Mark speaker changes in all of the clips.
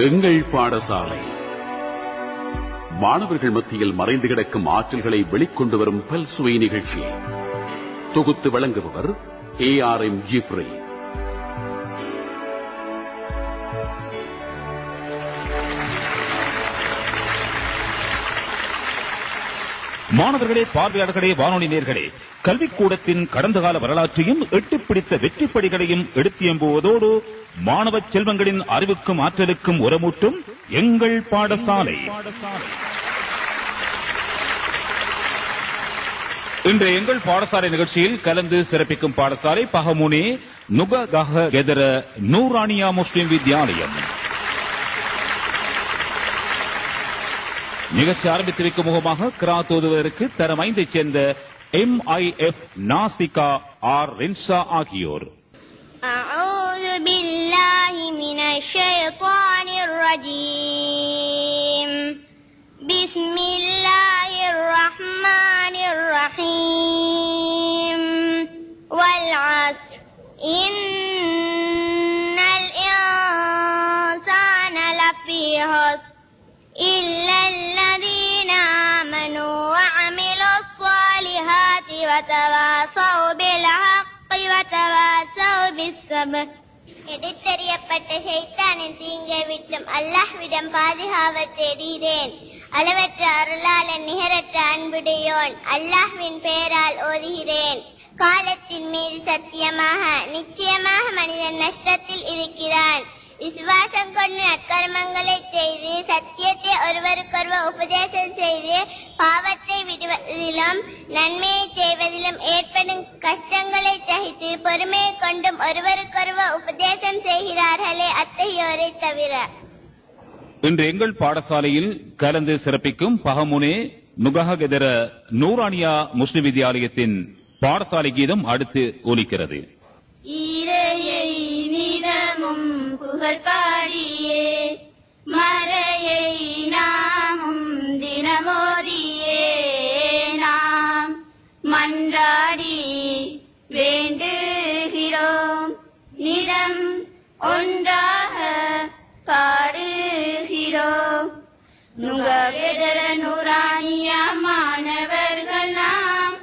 Speaker 1: எங்கள் பாடசாலை மாணவர்கள் மத்தியில் மறைந்து கிடக்கும் ஆற்றல்களை வெளிக்கொண்டு வரும் பல்சுவை நிகழ்ச்சி. தொகுத்து வழங்குபவர் ARM ஜிப்ரி.
Speaker 2: மாணவர்களே, பார்வையாளர்களே, வானொலி நேயர்களே, கல்விக்கூடத்தின் கடந்த கால வரலாற்றையும் எட்டுப்பிடித்த வெற்றிப்படிகளையும் எடுத்தியம்புவதோடு மாணவ செல்வங்களின் அறிவுக்கும் ஆற்றலுக்கும் உரமூட்டும் எங்கள் பாடசாலை. இன்று எங்கள் பாடசாலை நிகழ்ச்சியில் கலந்து சிறப்பிக்கும் பாடசாலை பஹமுனே நுககஹ கெதர நூரானியா முஸ்லிம் வித்யாலயம். நிகழ்ச்சி ஆரம்பித்து வைக்கும் முகமாக கிராத் ஓதுவதற்கு தரம் 5 சேர்ந்த MIF நாசிகா ஆர் ரின்சா ஆகியோர்.
Speaker 3: அஊது பில்லாஹி மினஷ் ஷைத்தானிர் ரஜீம். பிஸ்மில்லாஹிர் ரஹ்மானிர் ரஹீம். வல் அஸ்ர் இன்னல் இன்சான லஃபீ ஹஸ்ர் إلا الذين آمنوا وعملوا الصالحات وتواصوا بالحق وتواصوا بالصبر. எடுத்தறியப்பட்ட ஷைத்தானின் தீங்கை விட்டும் அல்லாஹ்விடம் பாதுகாவல் தேடுகிறேன். அளவற்ற அருளாளன் நிகரற்ற அன்புடையோன் அல்லாஹ்வின் பெயரால் ஓதுகிறேன். காலத்தின் மீது சத்தியமாக நிச்சயமாக மனிதன் நஷ்டத்தில் இருக்கிறான். விசுவாசம் கொண்டு நற்கர்மங்களை செய்து சத்தியத்தை ஒருவருக்கொருவர் உபதேசம் செய்து பாவத்தை விடுவதிலும் நன்மையை செய்வதிலும் ஏற்படும் கஷ்டங்களை சகித்து பொறுமையை கொண்டும் ஒருவருக்கொருவர் உபதேசம் செய்கிறார்களே, அத்தகையோரை தவிர.
Speaker 2: இன்று எங்கள் பாடசாலையில் கலந்து சிறப்பிக்கும் பஹமுனே நுகஹகெதர நூரானியா முஸ்லிம் வித்யாலயத்தின் பாடசாலை கீதம் அடுத்து ஒலிக்கிறது.
Speaker 3: ஈரையை நிதமும் புகழ் பாடியே மறையை நாமும் தினமோதியே நாம் மன்றாடி வேண்டுகிறோம். நிதம் ஒன்றாக பாடுகிறோம். நுககெதர நூரானியா மாணவர்கள் நாம்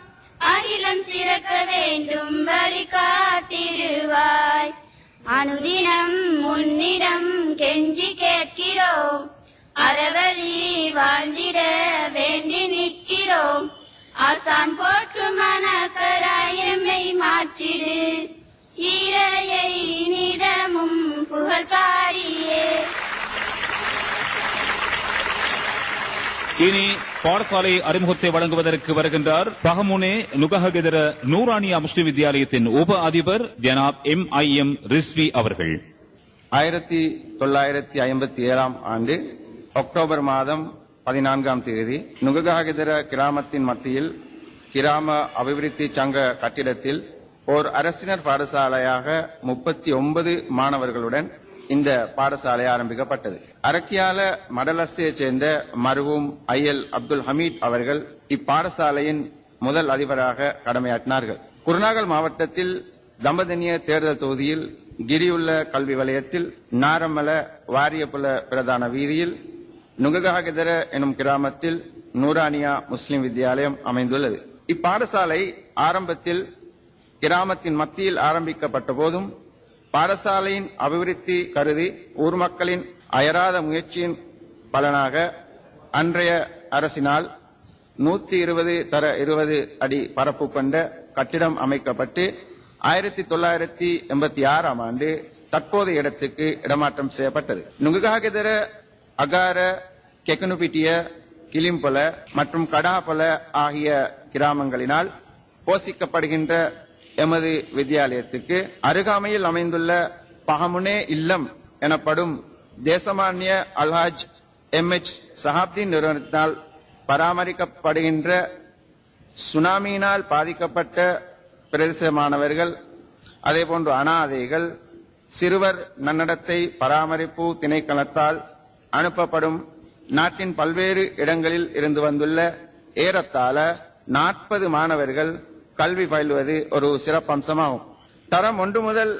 Speaker 3: அகிலம் சிறக்க வேண்டும் வழிகாட்டிடுவாய். அனுதினம் முன்னிடம் கெஞ்சி கேட்கிறோம். அறவழி வாழ்ந்திட வேண்டி நிற்கிறோம். ஆசான் போற்று மனக்கராயமை மாற்றிடு. இறையை நிதமும் புகழ் பாடியே.
Speaker 2: இனி பாடசாலை அறிமுகத்தை வழங்குவதற்கு வருகின்றார் பஹமுனே நுகஹகெதர நூரானியா முஸ்லிம் வித்யாலயத்தின் உப அதிபர் ஜனாப் MIM ரிஸ்வி அவர்கள்.
Speaker 4: 1957 ஆண்டு அக்டோபர் மாதம் 14ஆம் தேதி நுககஹகெதர கிராமத்தின் மத்தியில் கிராம அபிவிருத்தி சங்க கட்டிடத்தில் ஓர் அரசினர் பாடசாலையாக 39 மாணவர்களுடன் இந்த பாடசாலை ஆரம்பிக்கப்பட்டது. அரக்கியால மடலஸ்ஸைச் சேர்ந்த மருவும் IL அப்துல் ஹமீத் அவர்கள் இப்பாடசாலையின் முதல் அதிபராக கடமையாற்றினார்கள். குருநாகல் மாவட்டத்தில் தம்பதனிய தேர்தல் தொகுதியில் கிரியுள்ள கல்வி வலயத்தில் நாரமல வாரியப்புல பிரதான வீதியில் நுககஹகெதர எனும் கிராமத்தில் நூரானியா முஸ்லிம் வித்யாலயம் அமைந்துள்ளது. இப்பாடசாலை ஆரம்பத்தில் கிராமத்தின் மத்தியில் ஆரம்பிக்கப்பட்ட போதும் பாடசாலையின் அபிவிருத்தி கருதி ஊர் மக்களின் அயராத முயற்சியின் பலனாக அன்றைய அரசினால் 120x20 அடி பரப்பு கொண்ட கட்டிடம் அமைக்கப்பட்டு 1986ஆம் ஆண்டு தற்போதைய இடத்துக்கு இடமாற்றம் செய்யப்பட்டது. நுககஹகெதர அகார கெக்கனுபிட்டிய கிளிம்பொல மற்றும் கடாபொல ஆகிய கிராமங்களினால் போஷிக்கப்படுகின்ற எமது வித்யாலயத்துக்கு அருகாமையில் அமைந்துள்ள பஹமுனே இல்லம் எனப்படும் தேசமானிய அல்ஹாஜ் MH சஹாப்தீன் நிறுவனத்தினால் பராமரிக்கப்படுகின்ற சுனாமியினால் பாதிக்கப்பட்ட பிரதேச மாணவர்கள், அதேபோன்று அனாதைகள், சிறுவர் நன்னடத்தை பராமரிப்பு திணைக்களத்தால் அனுப்பப்படும் நாட்டின் பல்வேறு இடங்களில் இருந்து வந்துள்ள ஏறத்தாழ 40 மாணவர்கள் கல்வி பயில்வது ஒரு சிறப்பம்சமாகும். தரம் 1 முதல்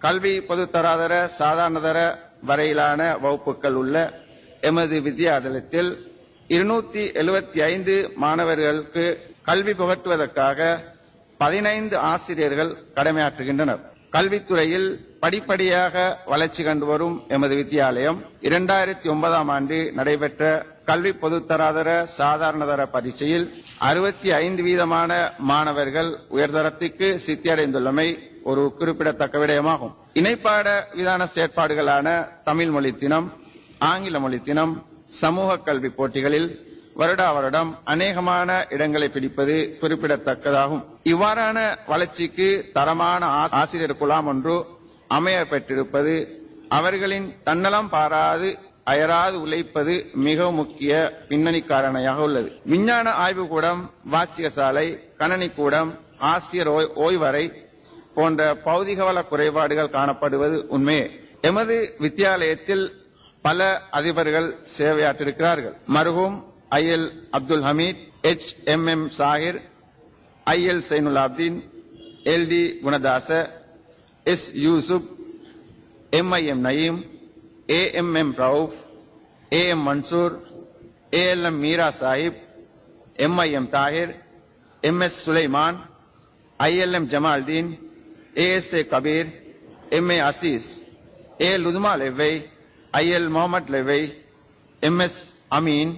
Speaker 4: கல்வி பொதுத்தராதர, சாதாரணதர வரையிலான வகுப்புகள் உள்ள எமது வித்தியாலயத்தில் 275 மாணவர்களுக்கு கல்வி புகட்டுவதற்காக 15 ஆசிரியர்கள் கடமையாற்றுகின்றனர். கல்வித்துறையில் படிப்படியாக வளர்ச்சி கண்டு வரும் எமது வித்தியாலயம் 2009ஆம் ஆண்டு நடைபெற்ற கல்வி பொதுத்தராதர சாதாரணதர பரீட்சையில் 65% மாணவர்கள் உயர்தரத்துக்கு சித்தியடைந்துள்ளமை ஒரு குறிப்பிடத்தக்க விடயமாகும். இணைப்பாட விதான செயற்பாடுகளான தமிழ் மொழி தினம், ஆங்கில மொழி தினம், சமூக கல்வி போட்டிகளில் வருடா வருடம் அநேகமான இடங்களை பிடிப்பது குறிப்பிடத்தக்கதாகும். இவ்வாறான வளர்ச்சிக்கு தரமான ஆசிரியர் குழாம் ஒன்று அமைய பெற்றிருப்பது, அவர்களின் தன்னலம் பாராது அயராது உழைப்பது மிக முக்கிய பின்னணி காரணியாக உள்ளது. விஞ்ஞான ஆய்வுக்கூடம், வாசியசாலை, கணனிக்கூடம், ஆசிரியர் ஓய்வறை போன்ற பௌதிகவள குறைபாடுகள் காணப்படுவது உண்மையே. எமது வித்தியாலயத்தில் பல அதிபர்கள் சேவையாற்றிருக்கிறார்கள். மர்ஹூம் IL Abdul Hameed, HMM Sahir, IL Zainulabdeen, LD Gunadasa, S Yusuf, MIM Naeem, AMM Rauf, AM Mansoor, ALM Meera Sahib, MIM Tahir, MS Sulaiman, ILM Jamaldeen, ASA Kabeer, MA Azeez, A Luthuma Lebbe, IL Mohamed Lebbe, MS Ameen,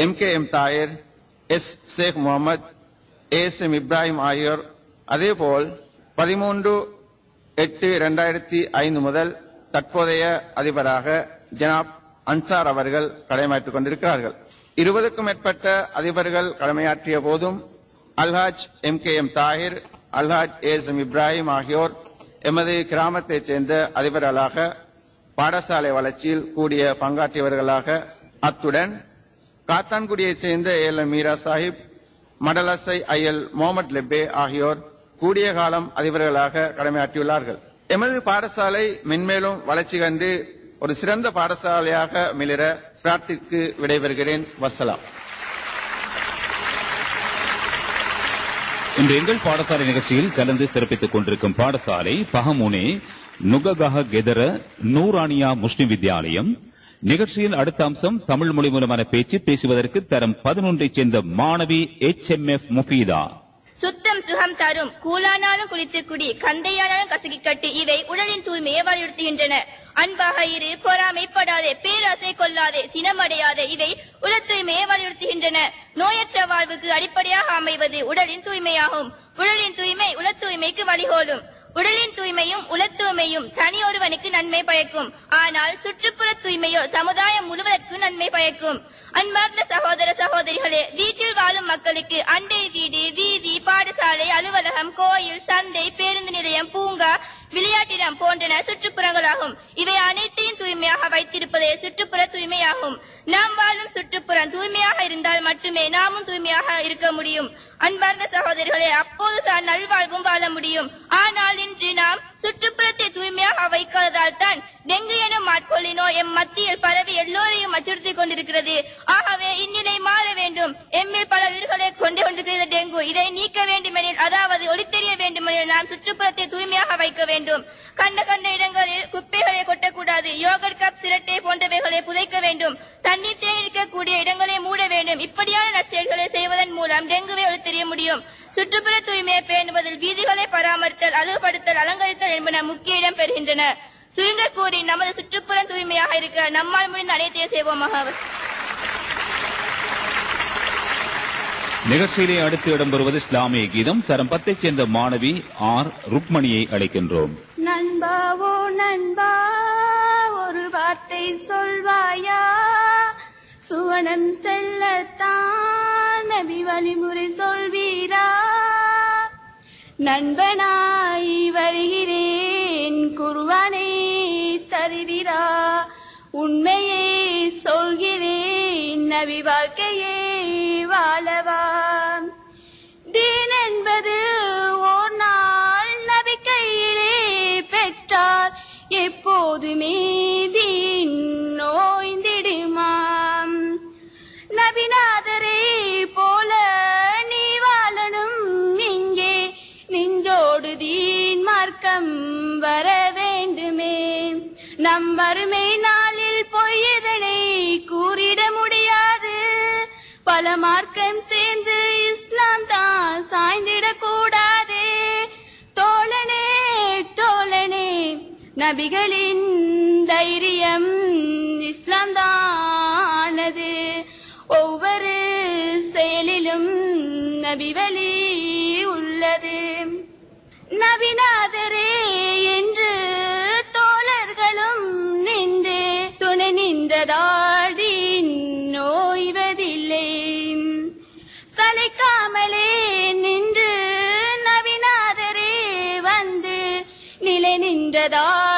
Speaker 4: MKM Tahir, S Sheikh Mohamed, ASM Ibrahim ஆகியோர். அதேபோல் 13/8/2005 முதல் தற்போதைய அதிபராக ஜனாப் அன்சார் அவர்கள் கடமையாற்றிக் கொண்டிருக்கிறார்கள். 20க்கும் மேற்பட்ட அதிபர்கள் கடமையாற்றிய போதும் அல்ஹாஜ் MKM தாஹிர், அல்ஹாஜ் ASM இப்ராஹிம் ஆகியோர் எமது கிராமத்தைச் சேர்ந்த அதிபர்களாக பாடசாலை வளர்ச்சியில் கூடிய பங்காற்றியவர்களாக, அத்துடன் காத்தான்குடியைச் சேர்ந்த ALM மீரா சாஹிப், மடலசை IL முகமது லெப்பே ஆகியோர் கூடிய காலம் அதிபர்களாக கடமையாற்றியுள்ளார்கள். எமது பாடசாலை மென்மேலும் வளர்ச்சி கண்டு ஒரு சிறந்த பாடசாலையாக மிளிர பிரார்த்தித்து விடைபெறுகிறேன். வசலாம்.
Speaker 2: இன்று எங்கள் பாடசாலை நிகழ்ச்சியில் கலந்து சிறப்பித்துக் கொண்டிருக்கும் பாடசாலை பஹமுனே நுககஹ கெதர நூரானியா முஸ்லிம் வித்யாலயம். நிகழ்ச்சியில் அடுத்த அம்சம் தமிழ் மொழி மூலமான பேச்சு. பேசுவதற்கு தரம் 11ஐச் சேர்ந்த மாணவி HMF முஃபீதா.
Speaker 3: சுத்தம் சுகம் தரும். கூழானாலும் குளித்து குடி, கந்தையானாலும் கசக்கி கட்டு. இவை உடலின் தூய்மையை வலியுறுத்துகின்றன. அன்பாக இரு, பொறாமைப்படாதே, பேராசை கொள்ளாதே, சினமடையாதே. இவை உல தூய்மையை வலியுறுத்துகின்றன. நோயற்ற வாழ்வுக்கு அடிப்படையாக அமைவது உடலின் தூய்மையாகும். உடலின் தூய்மை உல தூய்மைக்கு வழிகோலும். உடலின் தூய்மையும் உல தூய்மையும் தனியொருவனுக்கு நன்மை பயக்கும். ஆனால் சுற்றுப்புற தூய்மையோ சமுதாயம் முழுவதற்கு நன்மை பயக்கும். அன்பார்ந்த சகோதர சகோதரிகளே, வீட்டில் வாழும் மக்களுக்கு அண்டை வீடு, வீதி, பாடசாலை, அலுவலகம், கோயில், சந்தை, பேருந்து நிலையம், பூங்கா, விளையாட்டிடம் போன்றன சுற்றுப்புறங்களாகும். இவை அனைத்தையும் தூய்மையாக வைத்திருப்பதே சுற்றுப்புற தூய்மையாகும். நாம் வாழும் சுற்றுப்புறம் தூய்மையாக இருந்தால் மட்டுமே நாமும் தூய்மையாக இருக்க முடியும். அன்பார்ந்த சகோதரிகளே, அப்போதுதான் நல்வாழ்வும் வாழ முடியும். ஆனால் இன்று நாம் சுற்றுப்புறத்தை தூய்மையாக வைக்காததால் தான் டெங்கு எனும் மாட்கொள்ளி நோய் எம் மத்தியில் பரவி எல்லோரையும் அச்சுறுத்திக் கொண்டிருக்கிறது. ஆகவே இந்நிலை மாற வேண்டும். எம்மில் பல உயிர்களை கொண்டு கொண்டிருக்கிறது டெங்கு. இதை நீக்க வேண்டுமெனில், அதாவது ஒளித்தெரிய வேண்டுமெனில் நாம் சுற்றுப்புறத்தை தூய்மையாக வைக்க வேண்டும். கண்ட இடங்களில் குப்பைகளை கொட்டக்கூடாது. யோகட் கப், சிரட்டை போன்றவைகளை புதைக்க வேண்டும். தண்ணீர் தேங்கியிருக்கக்கூடிய இடங்களை மூட வேண்டும். இப்படியான நற்செயல்களை செய்வதன் மூலம் டெங்குவை ஒளித்தெரிய முடியும். சுற்றுப்புற தூய்மையை பேணுவதில் வீதிகளை பராமரித்தல், அழகுபடுத்தல், அலங்கரித்தல் என்பன முக்கிய இடம் பெறுகின்றன. சுருங்க கூறி நமது சுற்றுப்புறம் தூய்மையாக இருக்க நம்மால் முடிந்த அனைத்தையும் செய்வோமாக.
Speaker 2: நிகழ்ச்சியிலே அடுத்து இடம்பெறுவது இஸ்லாமிய கீதம். தரம் 10ஐச் சேர்ந்த மாணவி R ருக்மணியை அழைக்கின்றோம்.
Speaker 3: நண்பாவோ நண்பா, ஒரு வார்த்தை சொல்வாயா? சுவனம் செல்லத்தான் நபி வழிமுறை சொல்வீரா? நண்பனாய் வருகிறேன், குர்ஆனை தருவீரா? உண்மையே சொல்கிறேன், நபி வாழ்க்கையே வாழவா? தீன் என்பது ஓர் நாள் நபி கையிலே பெற்றார், எப்போதுமே தீன் நோய்ந்திடுமாம். நபிநாதரே போல நீ வாழணும் இங்கே, நெஞ்சோடு தீன் மார்க்கம் வர வேண்டுமே.
Speaker 5: நம் வறுமை நாளில் பொய்யதனை கூறிட முடியாது. பல மார்க்கம் சேர்ந்து இஸ்லாம் தான் சாய்ந்திடக் கூடாதே. தோழனே தோழனே நபிகளின் தைரியம் இஸ்லாம் தானது. ஒவ்வொரு செயலிலும் நபி வழி உள்ளது. நபிநாதரே என்று தோழர்களும் நின்று துணை நின்றதாடி நோய்வதில்லை. சளைக்காமலே நின்று நபிநாதரே வந்து நிலை நின்றதா